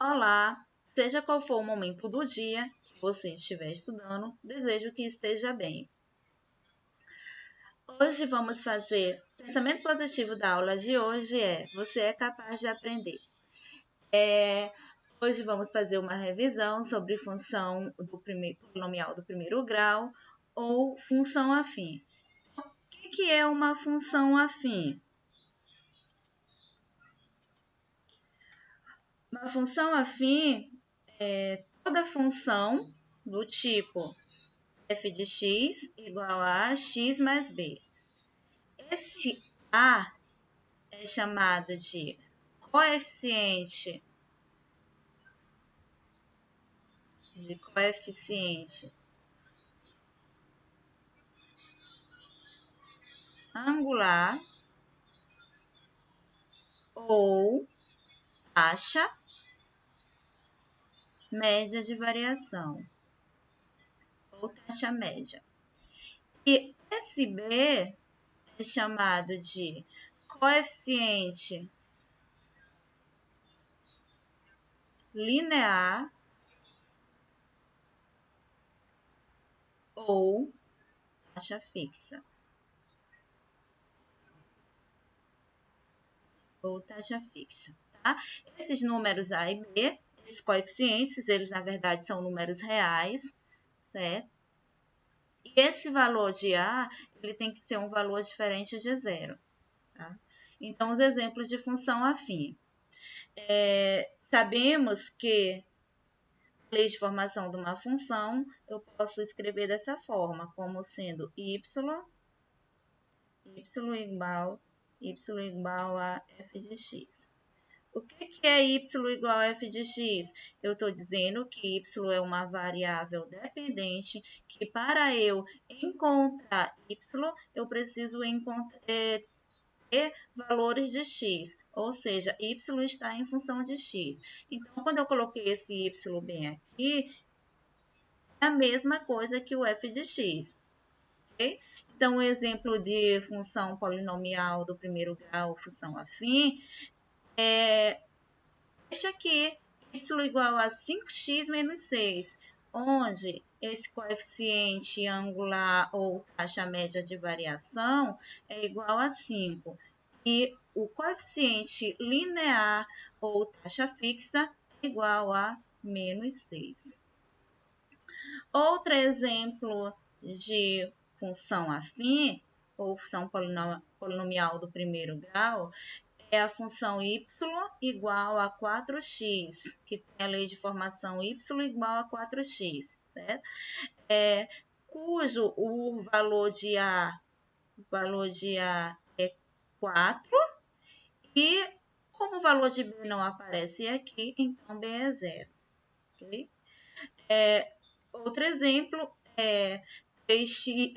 Olá, seja qual for o momento do dia que você estiver estudando, desejo que esteja bem. Hoje vamos fazer o pensamento positivo da aula de hoje você é capaz de aprender. Hoje vamos fazer uma revisão sobre função polinomial do primeiro grau ou função afim. O que é uma função afim? Uma função afim é toda função do tipo f de x igual a x mais b. Esse a é chamado de coeficiente angular ou taxa média de variação ou taxa média. E esse b é chamado de coeficiente linear ou taxa fixa. Tá? Esses números A e B, esses coeficientes, eles na verdade são números reais, certo? E esse valor de A, ele tem que ser um valor diferente de zero. Tá? Então, os exemplos de função afim. Sabemos que a lei de formação de uma função, eu posso escrever dessa forma, como sendo y igual a f de x. O que é y igual a f de x? Eu estou dizendo que y é uma variável dependente, que para eu encontrar y, eu preciso ter valores de x, ou seja, y está em função de x. Então, quando eu coloquei esse y bem aqui, é a mesma coisa que o f de x. Okay? Então, o exemplo de função polinomial do primeiro grau, função afim, este aqui, y igual a 5x menos 6, onde esse coeficiente angular ou taxa média de variação é igual a 5. E o coeficiente linear ou taxa fixa é igual a menos 6. Outro exemplo de função afim, ou função polinomial do primeiro grau, é a função y igual a 4x, que tem a lei de formação y igual a 4x, certo? Cujo o valor de A é 4, e como o valor de B não aparece aqui, então B é 0. Okay? Outro exemplo é 3x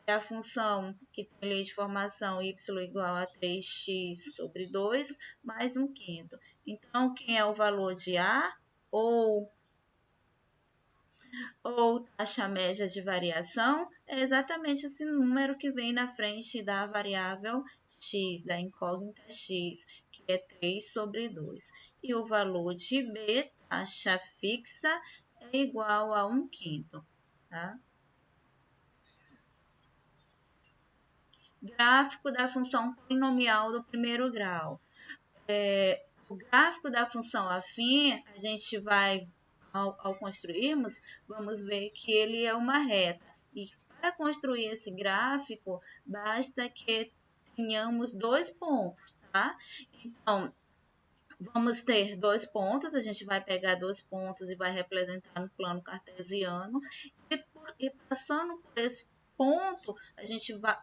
é a função que tem lei de formação y igual a 3x sobre 2 mais 1/5. Então, quem é o valor de A ou taxa média de variação é exatamente esse número que vem na frente da variável x, da incógnita x, que é 3 sobre 2. E o valor de B, taxa fixa, é igual a 1/5. Tá? Gráfico da função polinomial do primeiro grau. O gráfico da função afim, a gente vai, ao construirmos, vamos ver que ele é uma reta. E para construir esse gráfico, basta que tenhamos dois pontos, tá? Então, vamos ter dois pontos, a gente vai pegar dois pontos e vai representar no plano cartesiano, e passando por esse ponto,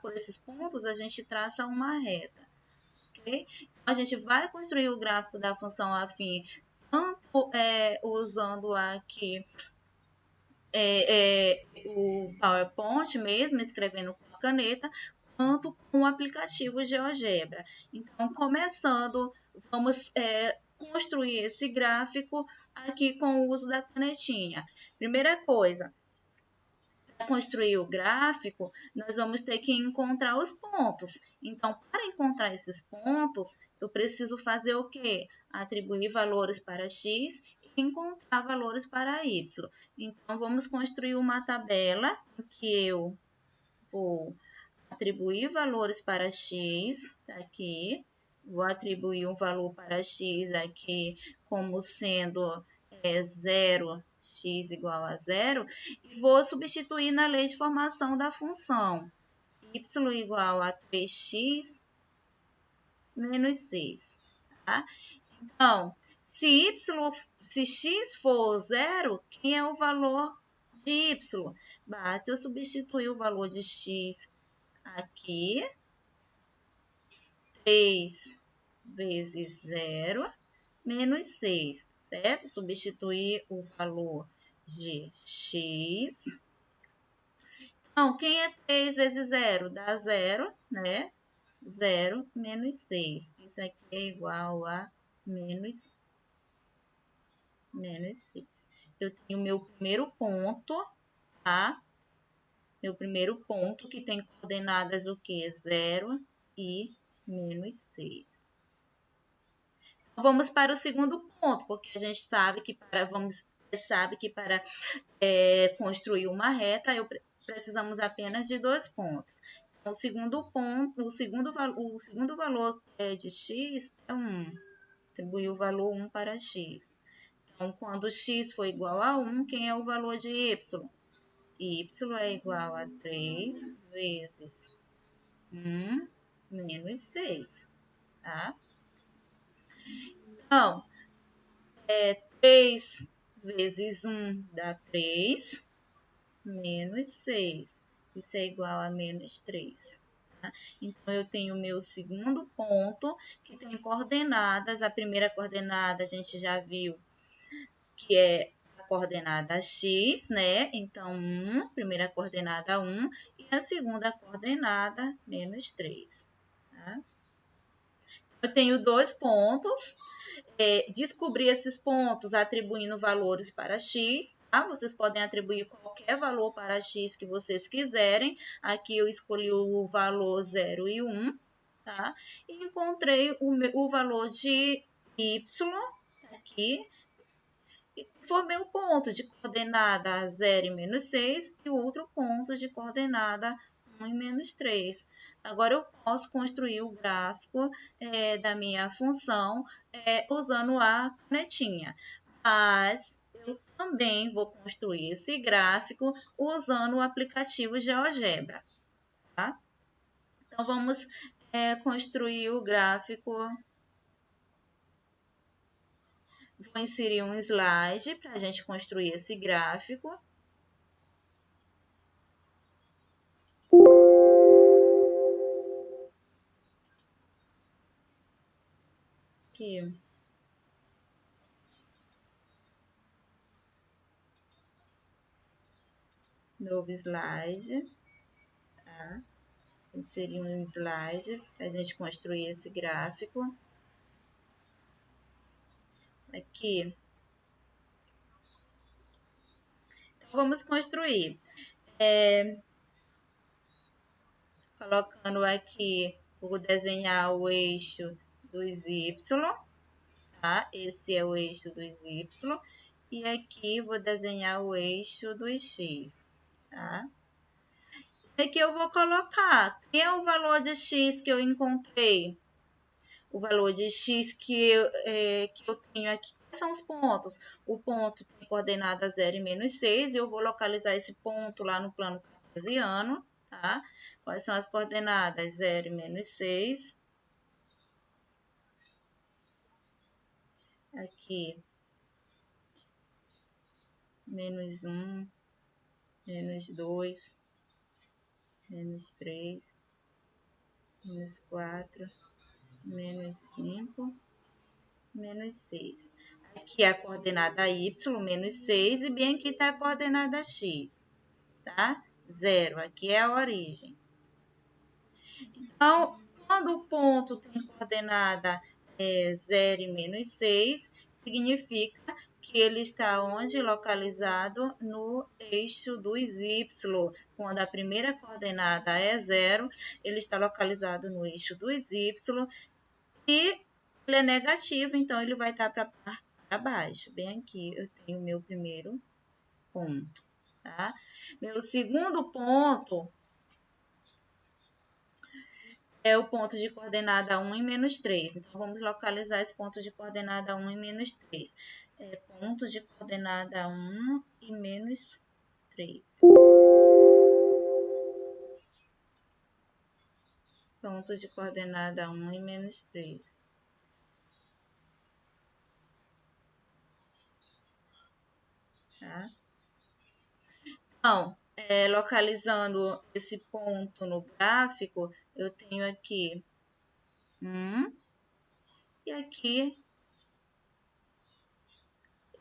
por esses pontos, a gente traça uma reta. Okay? Então, a gente vai construir o gráfico da função afim, tanto usando aqui o PowerPoint mesmo, escrevendo com a caneta, quanto com o aplicativo GeoGebra. Então, começando, vamos construir esse gráfico aqui com o uso da canetinha. Primeira coisa, para construir o gráfico, nós vamos ter que encontrar os pontos. Então, para encontrar esses pontos, eu preciso fazer o quê? Atribuir valores para x e encontrar valores para y. Então, vamos construir uma tabela em que eu vou atribuir valores para x, aqui, vou atribuir um valor para x aqui como sendo 0, x igual a 0, e vou substituir na lei de formação da função y igual a 3x menos 6. Tá? Então, se x for 0, quem é o valor de y? Basta eu substituir o valor de x aqui, 3 vezes 0 menos 6, certo? Substituir o valor de x. Então, quem é 3 vezes 0? Dá 0, né? 0 menos 6. Isso aqui é igual a menos 6. Eu tenho meu primeiro ponto, tá? Meu primeiro ponto que tem coordenadas o quê? 0 e menos 6. Vamos para o segundo ponto, porque a gente sabe que para construir uma reta, precisamos apenas de 2 pontos. Então, o segundo valor de x é 1. Atribuir o valor 1 para x. Então, quando x for igual a 1, quem é o valor de y? Y é igual a 3 vezes 1 menos 6, tá? Então, 3 vezes 1 dá 3, menos 6. Isso é igual a menos 3. Tá? Então, eu tenho o meu segundo ponto, que tem coordenadas. A primeira coordenada a gente já viu que é a coordenada x, né? Então, 1, primeira coordenada 1, e a segunda coordenada, menos 3. Tá? Eu tenho 2 pontos. Descobrir esses pontos atribuindo valores para x, tá? Vocês podem atribuir qualquer valor para x que vocês quiserem. Aqui eu escolhi o valor 0 e 1, tá? E encontrei o valor de y, aqui, e formei um ponto de coordenada 0 e menos 6 e outro ponto de coordenada 1 e menos 3. Agora, eu posso construir o gráfico da minha função usando a canetinha, mas eu também vou construir esse gráfico usando o aplicativo GeoGebra, tá? Então, vamos construir o gráfico. Vou inserir um slide para a gente construir esse gráfico. Aqui. Novo slide. Tá? Inserir um slide para a gente construir esse gráfico. Aqui. Então, vamos construir. Colocando aqui, vou desenhar o eixo dos y, tá? Esse é o eixo dos y. E aqui vou desenhar o eixo dos x, tá? Aqui eu vou colocar, quem é o valor de x que eu encontrei? O valor de x que eu tenho aqui. Quais são os pontos? O ponto tem coordenada 0 e menos 6, e eu vou localizar esse ponto lá no plano cartesiano, tá? Quais são as coordenadas? 0 e menos 6. Aqui, menos 1, menos 2, menos 3, menos 4, menos 5, menos 6. Aqui é a coordenada y, menos 6, e bem aqui está a coordenada x, tá? 0, aqui é a origem. Então, quando o ponto tem coordenada 0 e menos 6, significa que ele está onde? Localizado no eixo dos y. Quando a primeira coordenada é 0, ele está localizado no eixo dos y e ele é negativo, então ele vai estar para baixo. Bem aqui eu tenho o meu primeiro ponto, tá? Meu segundo ponto é o ponto de coordenada 1 e menos 3. Então, vamos localizar esse ponto de coordenada 1 e menos 3. Ponto de coordenada 1 e menos 3. Ponto de coordenada 1 e menos 3. Tá? Então, localizando esse ponto no gráfico, eu tenho aqui 1 e aqui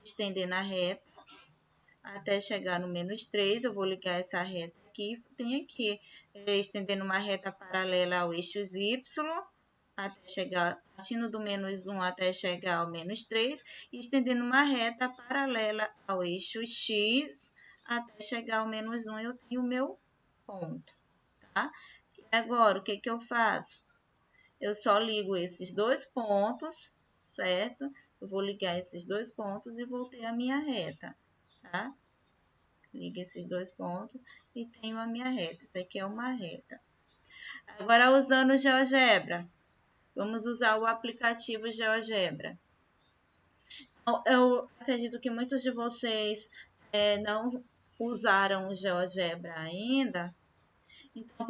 estendendo a reta até chegar no menos 3, eu vou ligar essa reta aqui, tem aqui, estendendo uma reta paralela ao eixo y, até chegar, partindo do menos 1 até chegar ao menos 3, e estendendo uma reta paralela ao eixo x, até chegar ao menos 1, eu tenho o meu ponto, tá? E agora, o que que eu faço? Eu só ligo esses dois pontos, certo? Eu vou ligar esses dois pontos e vou ter a minha reta, tá? Ligo esses dois pontos e tenho a minha reta. Isso aqui é uma reta. Agora, usando o GeoGebra, vamos usar o aplicativo GeoGebra. Eu acredito que muitos de vocês não usaram o GeoGebra ainda. Então, a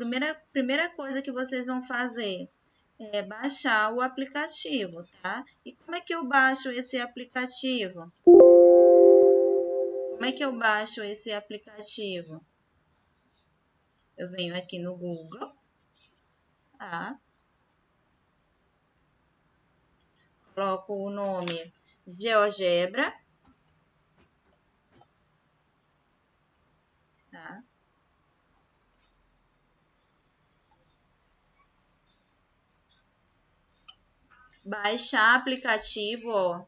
primeira coisa que vocês vão fazer é baixar o aplicativo, tá? E como é que eu baixo esse aplicativo? Como é que eu baixo esse aplicativo? Eu venho aqui no Google, tá? Coloco o nome GeoGebra, tá? Baixar aplicativo, ó.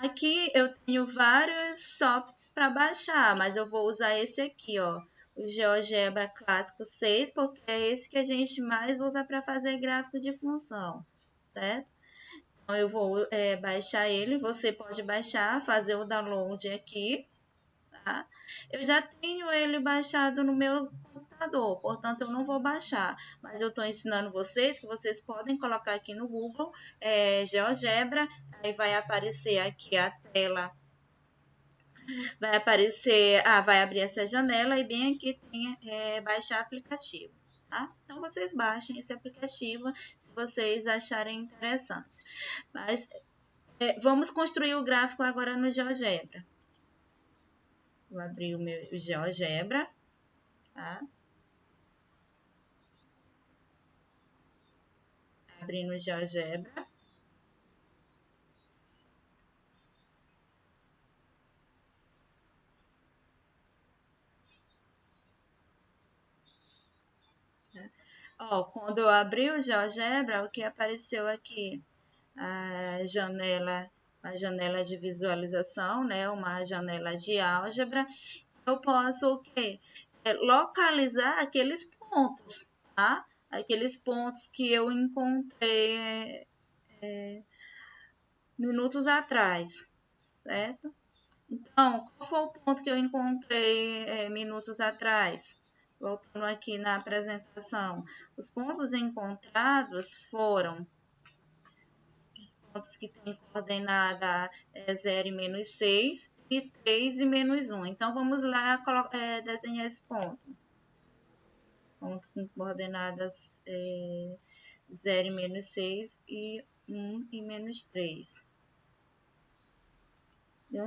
Aqui eu tenho vários softwares para baixar, mas eu vou usar esse aqui, ó. O GeoGebra Clássico 6, porque é esse que a gente mais usa para fazer gráfico de função, certo? Então, eu vou baixar ele, você pode baixar, fazer o download aqui, tá? Eu já tenho ele baixado no meu computador, portanto, eu não vou baixar, mas eu estou ensinando vocês que vocês podem colocar aqui no Google GeoGebra, aí vai aparecer aqui a tela, vai aparecer, vai abrir essa janela e bem aqui tem baixar aplicativo, tá? Então, vocês baixem esse aplicativo se vocês acharem interessante. Mas vamos construir o gráfico agora no GeoGebra. Vou abrir o meu GeoGebra, tá? Abrindo o GeoGebra. Ó, quando eu abri o GeoGebra, o que apareceu aqui? A janela de visualização, né? Uma janela de álgebra. Eu posso o quê? Localizar aqueles pontos, tá? Aqueles pontos que eu encontrei minutos atrás, certo? Então, qual foi o ponto que eu encontrei minutos atrás? Voltando aqui na apresentação, os pontos encontrados foram pontos que têm coordenada 0 e menos 6 e 3 e menos 1. Então, vamos lá desenhar esse ponto. Ponto com coordenadas 0 e menos 6 e 1 e menos 3.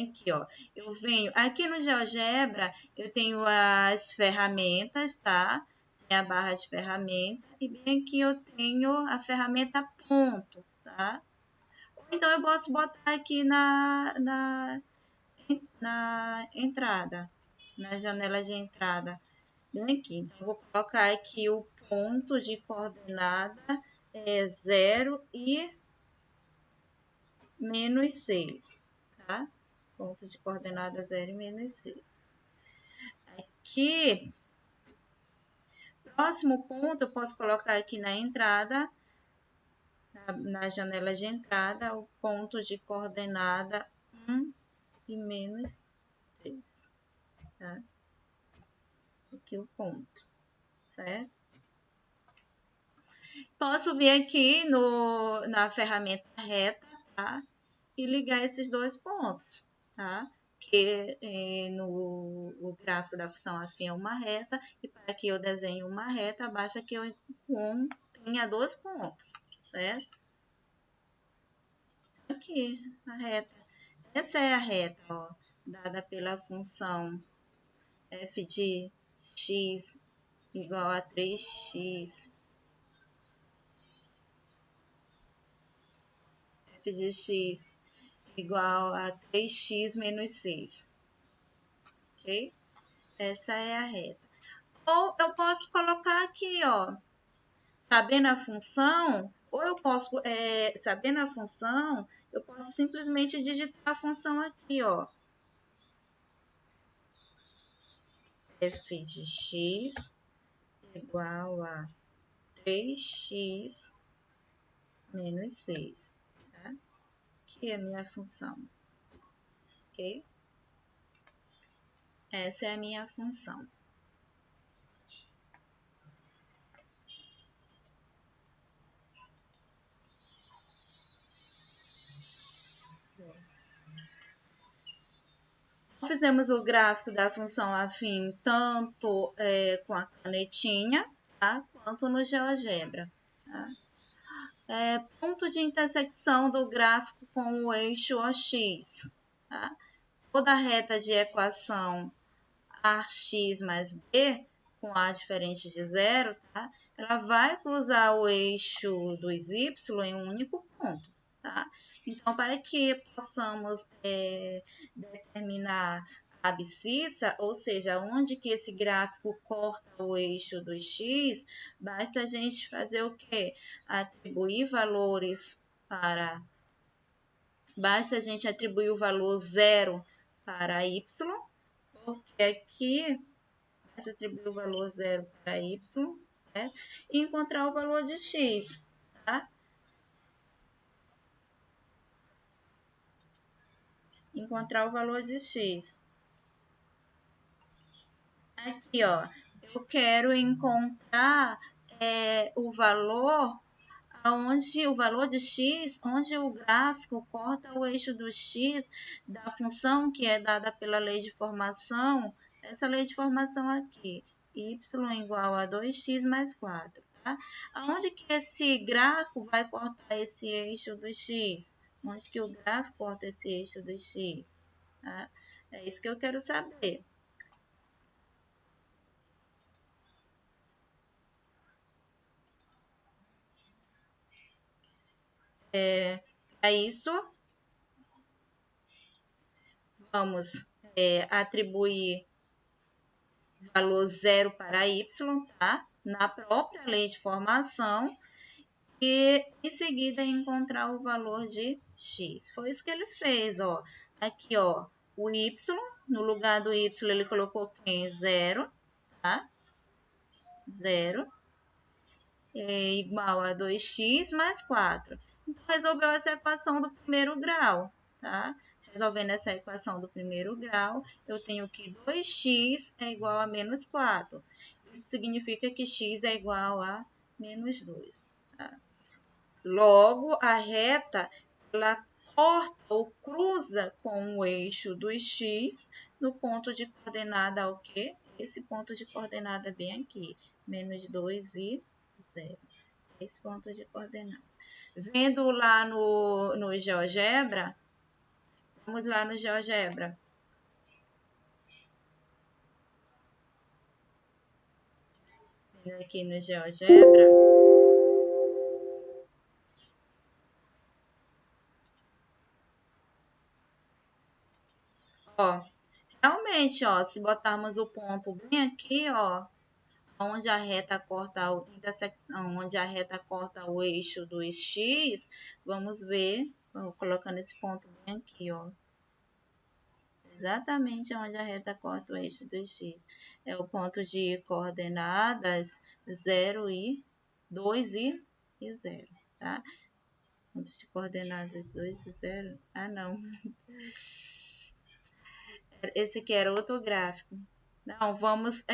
Aqui, ó, eu venho aqui no GeoGebra, eu tenho as ferramentas, tá? Tem a barra de ferramenta e bem aqui eu tenho a ferramenta ponto, tá? Ou então eu posso botar aqui na entrada, na janela de entrada, bem aqui. Então, eu vou colocar aqui o ponto de coordenada 0 e menos 6, tá? Ponto de coordenada 0 e menos 6. Aqui, próximo ponto, eu posso colocar aqui na entrada, na janela de entrada, o ponto de coordenada 1 e menos 3, tá? Aqui o ponto, certo? Posso vir aqui na ferramenta reta, tá? E ligar esses dois pontos, tá? Que no gráfico da função afim é uma reta, e para que eu desenhe uma reta, basta que eu tenha dois pontos, certo? Aqui, a reta. Essa é a reta, ó, dada pela função f de x igual a 3x, f de x igual a 3x menos 6, ok? Essa é a reta. Ou eu posso colocar aqui, ó, sabendo a função, ou eu posso, sabendo a função, eu posso simplesmente digitar a função aqui, ó, f de x igual a 3x menos 6, tá? Que é a minha função, ok? Essa é a minha função. Fizemos o gráfico da função afim tanto com a canetinha, tá? Quanto no GeoGebra. Tá? Ponto de intersecção do gráfico com o eixo OX. Tá? Toda reta de equação AX mais B, com A diferente de zero, tá? Ela vai cruzar o eixo dos Y em um único ponto. Tá? Então, para que possamos determinar a abscissa, ou seja, onde que esse gráfico corta o eixo do x, basta a gente fazer o quê? Atribuir valores para... Basta a gente atribuir o valor 0 para y, porque aqui basta atribuir o valor 0 para y, né? E encontrar o valor de x, tá? Encontrar o valor de x. Aqui, ó, eu quero encontrar o valor onde o valor de x, onde o gráfico corta o eixo do x da função que é dada pela lei de formação, essa lei de formação aqui, y igual a 2x mais 4, tá? Aonde que esse gráfico vai cortar esse eixo do x? Onde que o gráfico corta esse eixo do x? Tá? É isso que eu quero saber. Para isso, vamos atribuir valor 0 para y, tá? Na própria lei de formação e em seguida encontrar o valor de x. Foi isso que ele fez, ó. Aqui, ó, o y, no lugar do y ele colocou quem? 0, tá? 0 é igual a 2x mais 4. Então, resolveu essa equação do primeiro grau, tá? Resolvendo essa equação do primeiro grau, eu tenho que 2x é igual a menos 4. Isso significa que x é igual a menos 2. Tá? Logo, a reta, ela corta ou cruza com o eixo do x no ponto de coordenada o quê? Esse ponto de coordenada bem aqui, menos 2 e 0. Esse ponto de coordenada. Vendo lá no GeoGebra, vamos lá no GeoGebra. Vendo aqui no GeoGebra. Ó, realmente, ó, se botarmos o ponto bem aqui, ó, onde a reta corta a intersecção, onde a reta corta o eixo do x, vamos ver Vou colocando esse ponto bem aqui, ó. Exatamente onde a reta corta o eixo do x. É o ponto de coordenadas 0 e 2 e 0, tá? Ponto de coordenadas 2 e 0. Ah, não. Esse aqui era outro gráfico. Não, vamos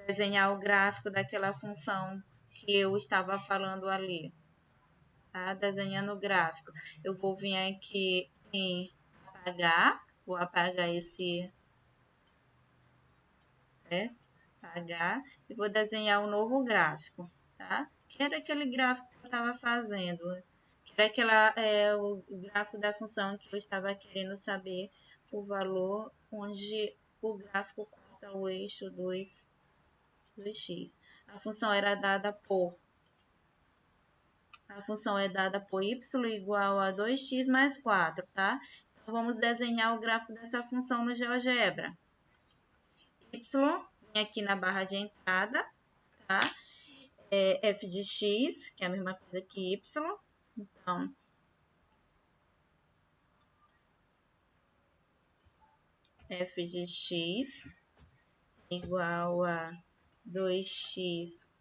desenhar o gráfico daquela função que eu estava falando ali. Tá? Desenhando o gráfico. Eu vou vir aqui em apagar. Vou apagar esse, certo? Apagar. E vou desenhar um novo gráfico, tá? Que era aquele gráfico que eu estava fazendo. Que era o gráfico da função que eu estava querendo saber o valor onde o gráfico corta o eixo 2x. A função era dada por... A função é dada por y igual a 2x mais 4, tá? Então, vamos desenhar o gráfico dessa função no GeoGebra. Y, vem aqui na barra de entrada, tá? F de x, que é a mesma coisa que y. Então, f de x igual a 2x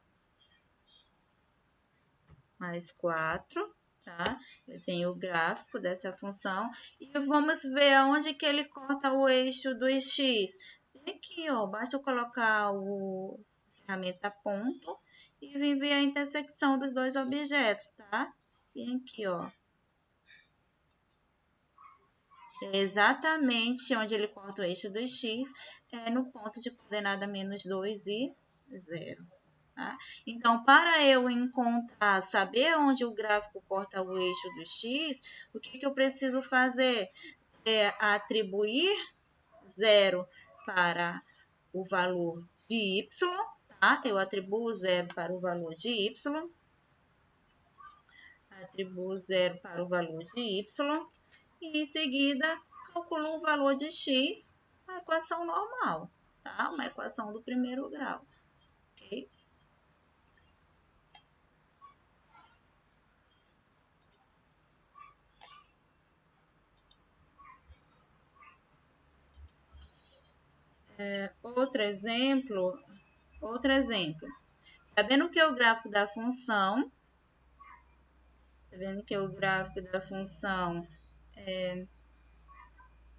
mais 4, tá? Eu tenho o gráfico dessa função e vamos ver aonde que ele corta o eixo do x. Vem aqui, ó, basta eu colocar a ferramenta ponto e vem ver a intersecção dos dois objetos, tá? Vem aqui, ó. É exatamente onde ele corta o eixo do x, no ponto de coordenada menos 2 e 0. Tá? Então, para eu encontrar, saber onde o gráfico corta o eixo do x, o que eu preciso fazer? Atribuir 0 para o valor de y, tá? Eu atribuo 0 para o valor de y, atribuo 0 para o valor de y, e em seguida calculo o valor de x, a equação normal, tá? Uma equação do primeiro grau, ok? Outro exemplo. Sabendo que é o gráfico da função,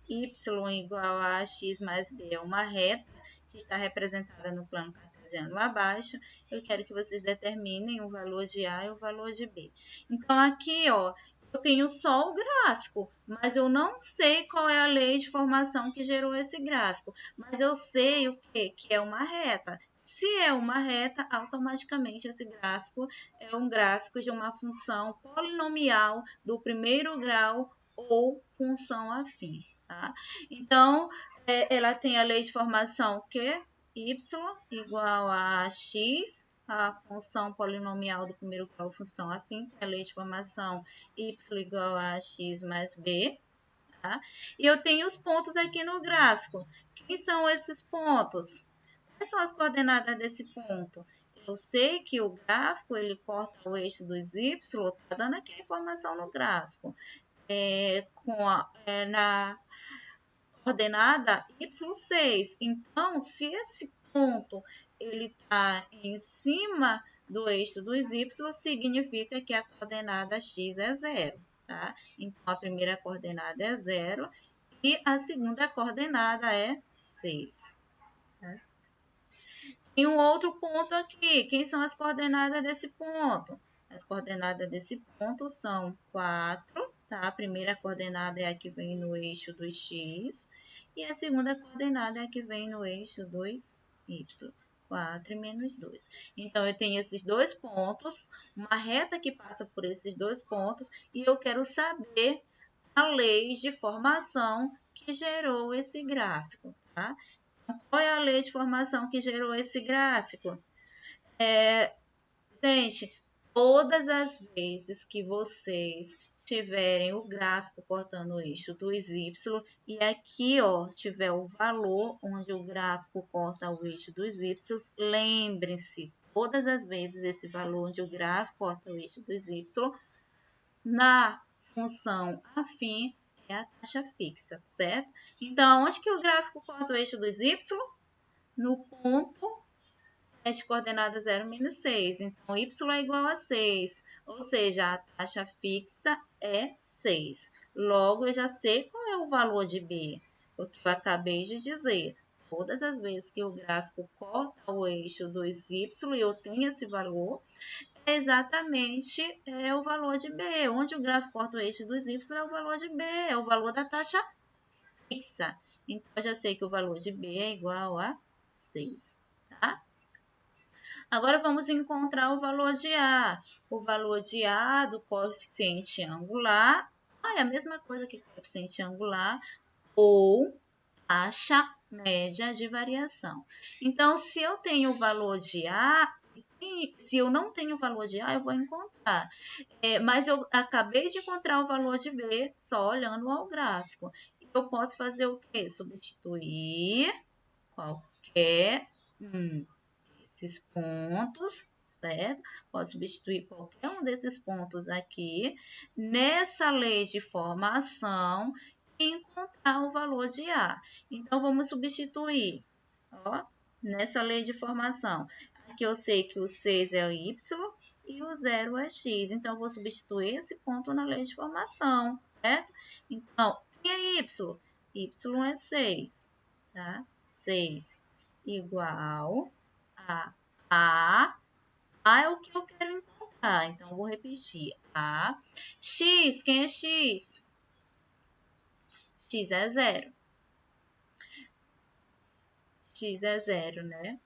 y igual a x mais b é uma reta que está representada no plano cartesiano abaixo. Eu quero que vocês determinem o valor de a e o valor de b. Então, aqui, ó, eu tenho só o gráfico, mas eu não sei qual é a lei de formação que gerou esse gráfico. Mas eu sei o quê? Que é uma reta. Se é uma reta, automaticamente esse gráfico é um gráfico de uma função polinomial do primeiro grau ou função afim. Tá? Então, ela tem a lei de formação que y igual a x, a função polinomial do primeiro grau, função afim, a lei de formação y igual a x mais b. Tá? E eu tenho os pontos aqui no gráfico. Quem são esses pontos? Quais são as coordenadas desse ponto? Eu sei que o gráfico ele corta o eixo dos y, está dando aqui a informação no gráfico. Na coordenada y6. Então, se esse ponto ele está em cima do eixo dos y, significa que a coordenada x é 0. Tá? Então, a primeira coordenada é 0 e a segunda coordenada é 6. Tá? Tem um outro ponto aqui. Quem são as coordenadas desse ponto? As coordenadas desse ponto são 4, tá? A primeira coordenada é a que vem no eixo do x e a segunda coordenada é a que vem no eixo dos y. 4 e menos 2. Então, eu tenho esses dois pontos, uma reta que passa por esses dois pontos e eu quero saber a lei de formação que gerou esse gráfico, tá? Qual é a lei de formação que gerou esse gráfico? Gente, todas as vezes que vocês tiverem o gráfico cortando o eixo dos y e aqui, ó, tiver o valor onde o gráfico corta o eixo dos y, lembrem-se, todas as vezes esse valor onde o gráfico corta o eixo dos y na função afim é a taxa fixa, certo? Então, onde que o gráfico corta o eixo dos y? No ponto de coordenada 0, menos 6. Então, y é igual a 6, ou seja, a taxa fixa é 6. Logo, eu já sei qual é o valor de B, o que eu acabei de dizer. Todas as vezes que o gráfico corta o eixo dos y e eu tenho esse valor, é exatamente o valor de B. Onde o gráfico corta o eixo dos y é o valor de B, é o valor da taxa fixa. Então, eu já sei que o valor de B é igual a 6, tá? Agora, vamos encontrar o valor de A. O valor de A do coeficiente angular é a mesma coisa que coeficiente angular ou taxa média de variação. Então, se eu tenho o valor de A, se eu não tenho o valor de A, eu vou encontrar. Mas eu acabei de encontrar o valor de B só olhando ao gráfico. Eu posso fazer o quê? Substituir qualquer desses pontos, certo? Pode substituir qualquer um desses pontos aqui nessa lei de formação e encontrar o valor de A. Então, vamos substituir, ó, nessa lei de formação. Aqui eu sei que o 6 é o Y e o 0 é X. Então, eu vou substituir esse ponto na lei de formação, certo? Então, e é Y? Y é 6, tá? 6 igual a A. A é o que eu quero encontrar, então eu vou repetir. A. X, quem é X? X é 0. X é 0, né?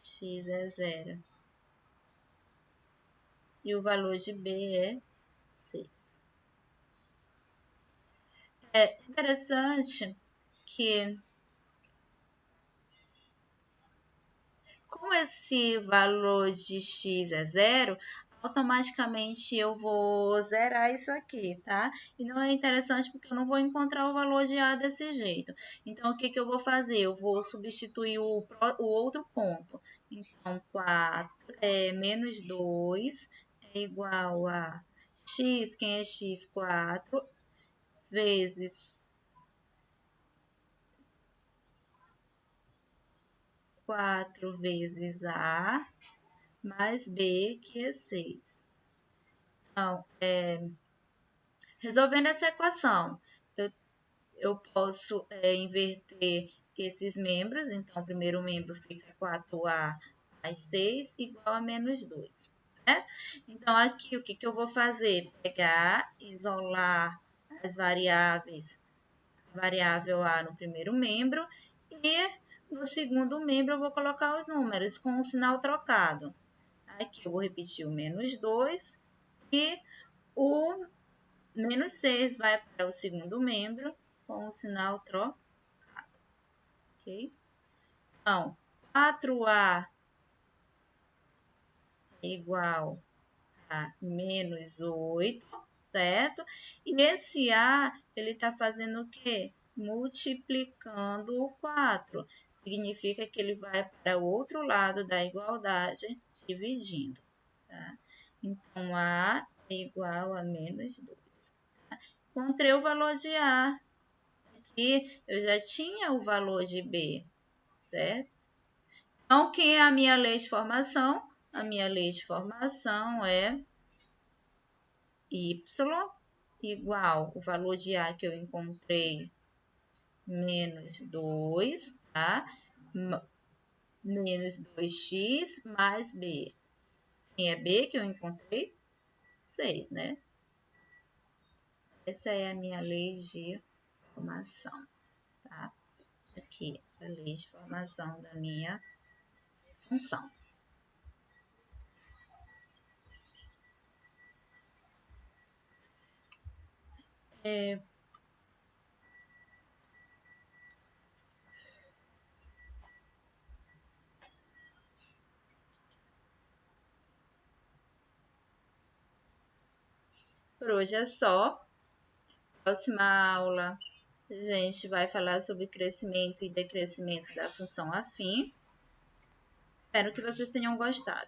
X é 0. E o valor de B é 6. É interessante que com esse valor de x é 0, automaticamente eu vou zerar isso aqui, tá? E não é interessante porque eu não vou encontrar o valor de A desse jeito. Então, o que que eu vou fazer? Eu vou substituir o outro ponto. Então, 4 menos 2 é igual a x, quem é x? 4, vezes 4 vezes A, mais B, que é 6. Então, resolvendo essa equação, eu posso inverter esses membros. Então, o primeiro membro fica 4A mais 6 igual a menos 2, certo? Então, aqui o que eu vou fazer? Pegar, isolar as variáveis, a variável A no primeiro membro e no segundo membro eu vou colocar os números com o sinal trocado. Aqui eu vou repetir o menos 2 e o menos 6 vai para o segundo membro com o sinal trocado, ok? Então, 4A é igual a menos 8, certo? E esse A, ele está fazendo o quê? Multiplicando o 4. Significa que ele vai para o outro lado da igualdade, dividindo, tá? Então, A é igual a menos 2. Encontrei o valor de A. Aqui eu já tinha o valor de B, certo? Então, quem é a minha lei de formação? A minha lei de formação é Y igual o valor de A que eu encontrei, menos 2, tá? Menos 2x mais B. Quem é B que eu encontrei? 6, né? Essa é a minha lei de formação, tá? Aqui, a lei de formação da minha função. Por hoje é só. Próxima aula, a gente vai falar sobre crescimento e decrescimento da função afim. Espero que vocês tenham gostado.